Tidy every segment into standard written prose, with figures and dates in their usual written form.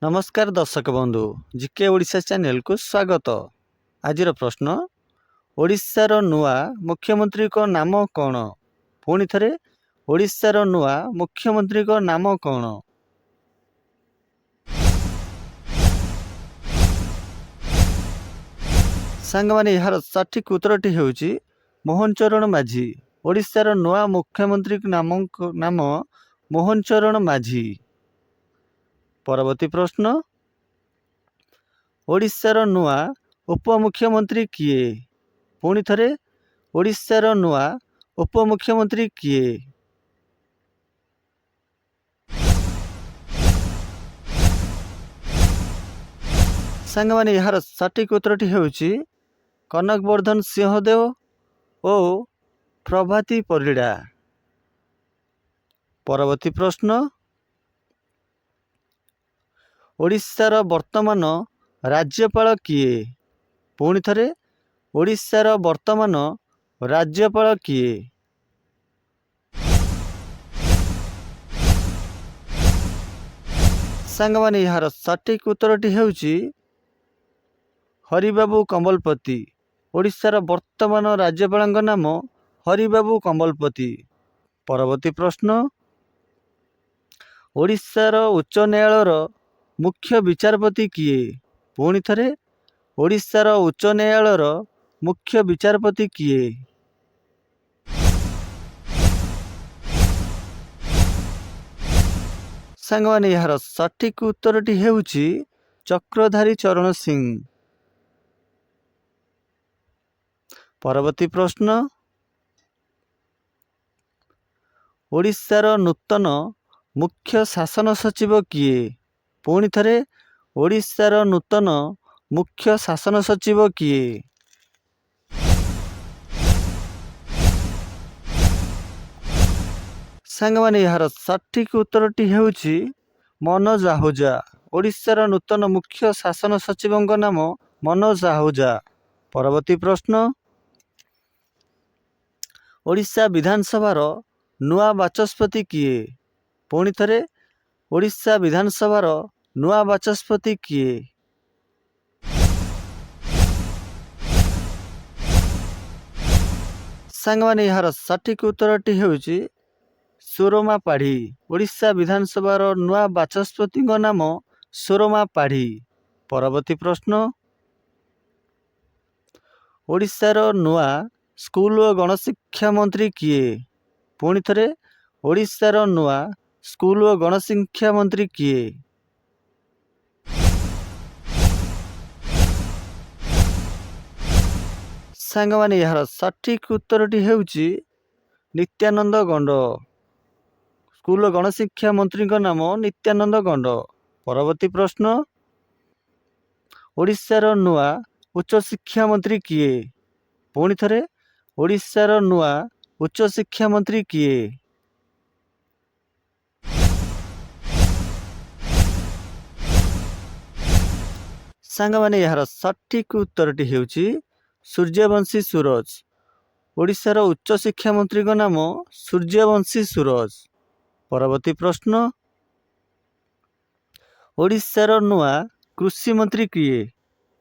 नमस्कार दर्शक बंधु जीके ओडिशा चैनल को स्वागत। आज प्रश्न ओडिशार नुआ मुख्यमंत्री को नाम कौन? पुणी थे ओडिशार नुआ मुख्यमंत्री को नाम कौन? सांग माने यार सठिक उत्तरटी हेउची मोहन चरण माझी। ओडिशार नुआ मुख्यमंत्री नाम मोहन चरण माझी। परवर्ती प्रश्न ओडिशार नुआ उपमुख्यमंत्री किए? पुणी थे ओडिशार नुआ उपमुख्यमंत्री किए? सांग माने यार सठिक उत्तरटी हेउची कनकवर्धन सिंहदेव और प्रभाती परिड़ा। परवर्ती प्रश्न ओडिशार वर्तमान राज्यपाल किए? पुणी थे ओडिशार वर्तमान राज्यपाल किए? सांग माने यार सठिक उत्तरटी हेउची हरिबाबू कमलपति। ओडिशार वर्तमान राज्यपाल नाम हरिबाबू कमलपति। परवर्ती प्रश्न ओडिशार उच्च न्यायालयर मुख्य विचारपति किए? पुणी थे ओडिशार उच्च न्यायालयर मुख्य विचारपति किए? सांग माने यार सठिक उत्तरटी हेउची चक्रधारी चरण सिंह। परवर्ती प्रश्न ओडिशार नूतन मुख्य शासन सचिव किए? पुणी थे ओडिशार नूतन मुख्य शासन सचिव किए? सांग माने यार सठिक उत्तरटी हेउची मनोज आहूजा। ओडिशार नूतन मुख्य शासन सचिव नाम मनोज आहूजा। परवर्ती प्रश्न ओडिशा विधानसभार नुआ बाचस्पति किए? पुणी थे ओडिशा विधानसभार नुआ बाचस्पति किए? सांग माने यार सठिक उत्तरटी हेउची सुरमा पाढ़ी। ओडिशा विधानसभार नुआ बाचस्पति नाम सुरमा पाढ़ी। परवर्ती प्रश्न ओडिशार नुआ स्कूल और गणशिक्षा मंत्री किए? पुणी थे ओडिशार नुआ स्कूल और गणशिक्षा मंत्री किए? सांग माने यार सठिक उत्तरटी हेउची नित्यानंद गंड। स्कूल और गणशिक्षा मंत्री नाम नित्यानंद गंड। परवर्ती प्रश्न ओडिशार नुआ उच्च शिक्षा मंत्री किए? पुणी थे ओडिशार नुआ उच्च शिक्षा मंत्री किए? सांग माने यार सठिक उत्तरटी हेउची सूर्यवंशी सूरज। ओडिशार उच्च शिक्षा मंत्री नाम सूर्यवंशी सूरज। परवर्ती प्रश्न ओडिशार नुआ कृषि मंत्री किए?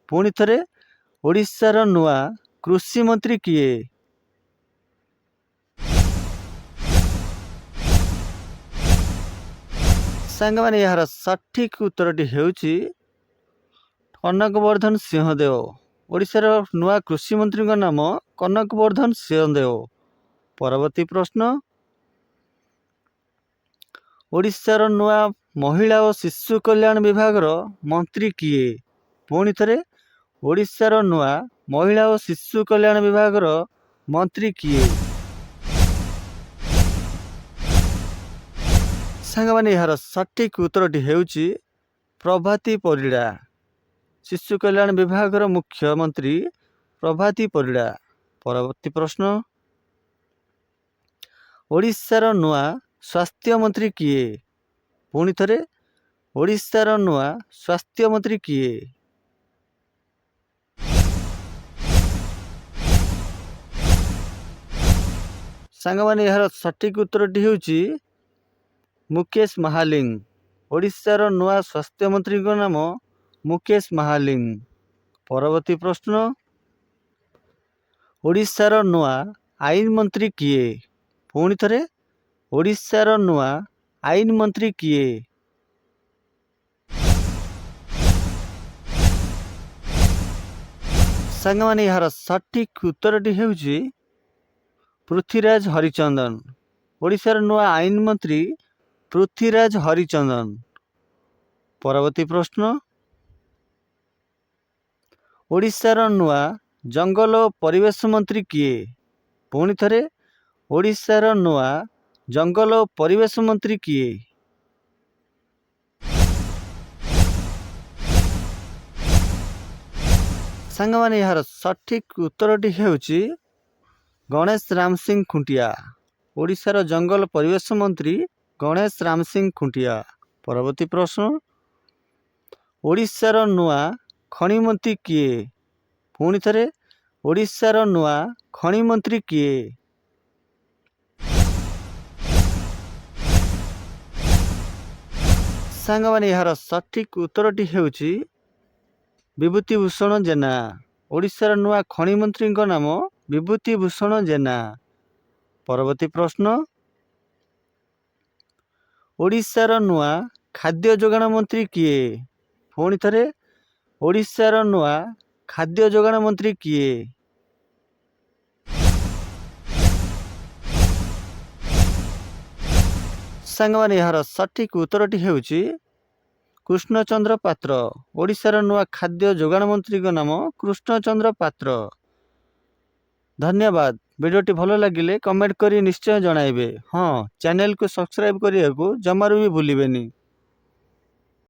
पुणी थे ओडिशार नुआ कृषि मंत्री किए? सांग माने यार सठिक उत्तरटी हेउची कनकवर्धन सिंहदेव। ओडिशार नुआ कृषि मंत्री नाम कनकवर्धन सिंहदेव। परवर्ती प्रश्न ओडिशार नुआ महिला और शिशु कल्याण विभाग मंत्री किए? पुणी थे ओडिशार नुआ महिला और शिशु कल्याण विभाग मंत्री किए? सांग माने यार सठिक उत्तरटी हेउची प्रभाती परिड़ा। शिशु कल्याण विभाग मुख्यमंत्री प्रभाती परिड़ा। परवर्ती प्रश्न ओडिशार नुआ स्वास्थ्य मंत्री किए? पुणी थे ओडिशार नुआ स्वास्थ्य मंत्री किए? सांग माने यार सठिक उत्तरटी हेउची मुकेश महालिंग। ଓଡ଼ିଶାର ନୂଆ ସ୍ୱାସ୍ଥ୍ୟ ମନ୍ତ୍ରୀଙ୍କ ନାମ ମୁକେଶ ମହାଲିଙ୍ଗ। ପରବର୍ତ୍ତୀ ପ୍ରଶ୍ନ, ଓଡ଼ିଶାର ନୂଆ ଆଇନ ମନ୍ତ୍ରୀ କିଏ? ପୁଣି ଥରେ, ଓଡ଼ିଶାର ନୂଆ ଆଇନ ମନ୍ତ୍ରୀ କିଏ? ସାଙ୍ଗମାନେ ଏହାର ସଠିକ୍ ଉତ୍ତରଟି ହେଉଛି ପୃଥ୍ୱୀରାଜ ହରିଚନ୍ଦନ। ଓଡ଼ିଶାର ନୂଆ ଆଇନ ମନ୍ତ୍ରୀ ପୃଥ୍ୱୀରାଜ ହରିଚନ୍ଦନ। ପରବର୍ତ୍ତୀ ପ୍ରଶ୍ନ, ଓଡ଼ିଶାର ନୂଆ ଜଙ୍ଗଲ ଓ ପରିବେଶ ମନ୍ତ୍ରୀ କିଏ? ପୁଣି ଥରେ, ଓଡ଼ିଶାର ନୂଆ ଜଙ୍ଗଲ ଓ ପରିବେଶ ମନ୍ତ୍ରୀ କିଏ? ସାଙ୍ଗମାନେ ଏହାର ସଠିକ୍ ଉତ୍ତରଟି ହେଉଛି ଗଣେଶ ରାମ ସିଂ ଖୁଣ୍ଟିଆ। ଓଡ଼ିଶାର ଜଙ୍ଗଲ ପରିବେଶ ମନ୍ତ୍ରୀ ଗଣେଶ ରାମ ସିଂ ଖୁଣ୍ଟିଆ। ପରବର୍ତ୍ତୀ ପ୍ରଶ୍ନ, ଓଡ଼ିଶାର ନୂଆ ଖଣି ମନ୍ତ୍ରୀ କିଏ? ପୁଣି ଥରେ, ଓଡ଼ିଶାର ନୂଆ ଖଣି ମନ୍ତ୍ରୀ କିଏ? ସାଙ୍ଗମାନେ ଏହାର ସଠିକ୍ ଉତ୍ତରଟି ହେଉଛି ବିଭୂତି ଭୂଷଣ ଜେନା। ଓଡ଼ିଶାର ନୂଆ ଖଣି ମନ୍ତ୍ରୀଙ୍କ ନାମ ବିଭୂତି ଭୂଷଣ ଜେନା। ପରବର୍ତ୍ତୀ ପ୍ରଶ୍ନ, ଓଡ଼ିଶାର ନୂଆ ଖାଦ୍ୟ ଯୋଗାଣ ମନ୍ତ୍ରୀ କିଏ? ପୁଣି ଥରେ, ଓଡ଼ିଶାର ନୂଆ ଖାଦ୍ୟ ଯୋଗାଣ ମନ୍ତ୍ରୀ କିଏ? ସାଙ୍ଗମାନେ ଏହାର ସଠିକ୍ ଉତ୍ତରଟି ହେଉଛି କୃଷ୍ଣଚନ୍ଦ୍ର ପାତ୍ର। ଓଡ଼ିଶାର ନୂଆ ଖାଦ୍ୟ ଯୋଗାଣ ମନ୍ତ୍ରୀଙ୍କ ନାମ କୃଷ୍ଣଚନ୍ଦ୍ର ପାତ୍ର। ଧନ୍ୟବାଦ। ଭିଡ଼ିଓଟି ଭଲ ଲାଗିଲେ କମେଣ୍ଟ କରି ନିଶ୍ଚୟ ଜଣାଇବେ। ହଁ, ଚ୍ୟାନେଲକୁ ସବସ୍କ୍ରାଇବ୍ କରିବାକୁ ଜମାରୁ ବି ଭୁଲିବେନି।